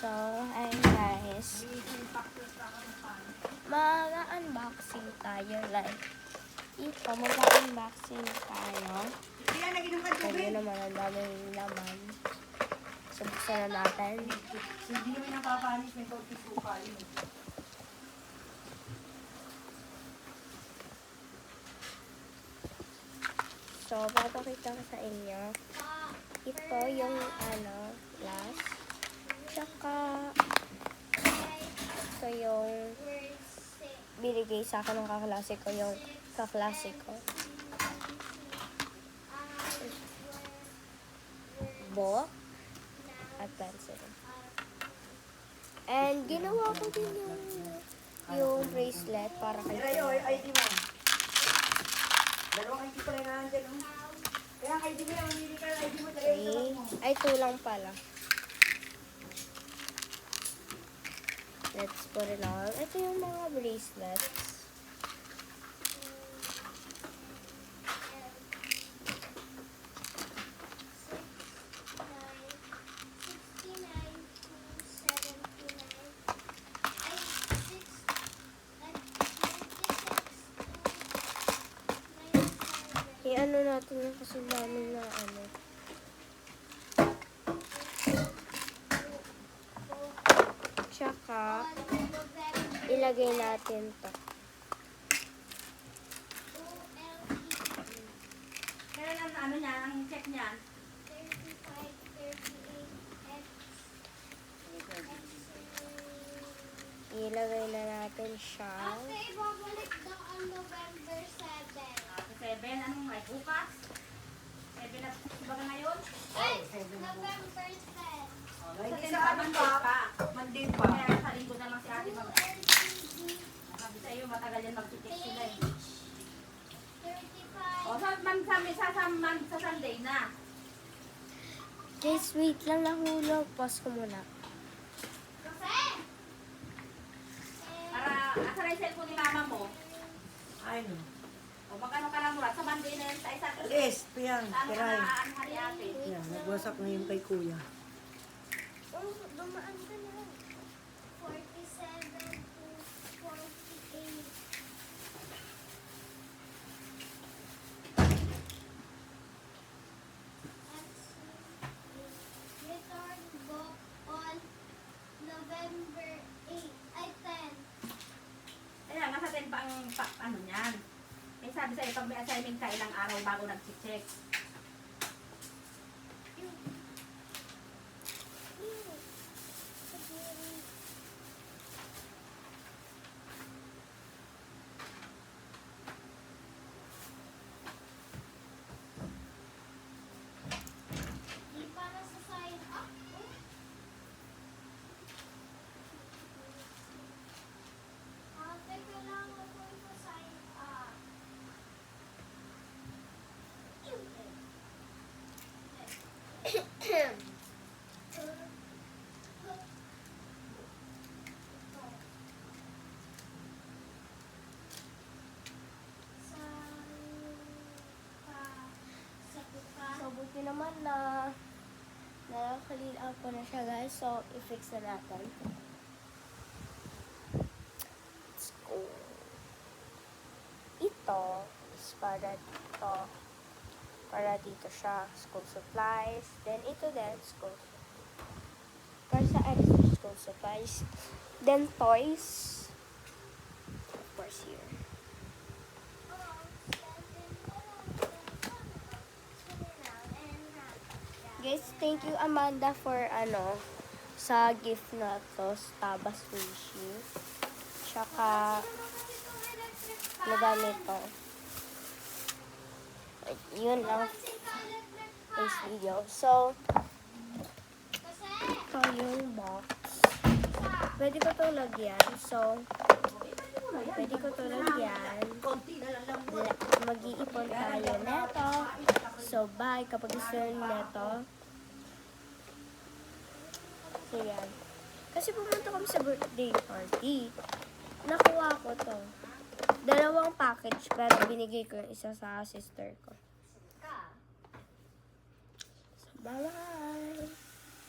So, ayun guys. Mag-unboxing tayo. Like, ito, mag-unboxing tayo. Kaya naman ang daming laman. So, buksan na natin. Hindi naman napapanis, may konti suka yun. So, papakita ko sa inyo. Ito yung last. Tsaka, ito yung binigay sa akin ng kaklase ko, yung kaklase ko. Book at pencil. And ginawa ko din yung bracelet para kay Pero yung ID mo. Dalawang ID pala na nandyan. Kaya ang ID mo yung hindi ka ID mo. Ay, ito lang pala. Let's put it on. Ito yung mga bracelets. I-ano natin yung kasi namin na Tsaka, ilagay natin to. Kailan ang niya, ang check niya? Ilagay na natin siya. Ate, babalik daw ang November 7. Sa 7, anong may bukas? 7 na ba ka ngayon? Ay, November 10. Hindi sa amin pa. Monday pa. Kaya sa linggo na lang si ate mag... Sabi sa iyo, matagal yan mag-check sila eh. 35. O, sa Sunday na. Guys, wait lang, nahulog. Pause ko muna. Kasi, Para, asa na yung cellphone ni mama mo? Ay, no. O, magkano ka lang mura? Sa Monday na yun, sa isa. Yes, piyang, Ano ka kiray. na ni ate? Yan, nagwasak na yung kay kuya. Oh, dumaan ka na. 47 to 48. Return book on November 8. Ay, 10. Kaya, nasa 10 pa ang ano niyan. Eh, sabi sa'yo, pag may assignment ka, ilang araw bago nag-check. Di para sa sign up. Ate, kailangan ko ito sign up. So, buti naman na clean up ko na siya, guys. So, i-fix na natin. Let's go. Ito is para dito. Para dito siya. School supplies. Then, ito din, school para sa extra school supplies. Then, toys. Of course, here. Guys, thank you Amanda for sa gift na to, Starbucks Sushi. Tsaka nagamit to. Yun lang this video. So, ito yung box. Pwede ko to lagyan. So, pwede ko to lagyan. Mag-iipon tayo neto. So, bye kapag gusto neto. So, yan. Kasi pumunta kami sa birthday party. Nakuha ko to. 2 package, pero binigay ko yung isa sa sister ko. So, bye-bye!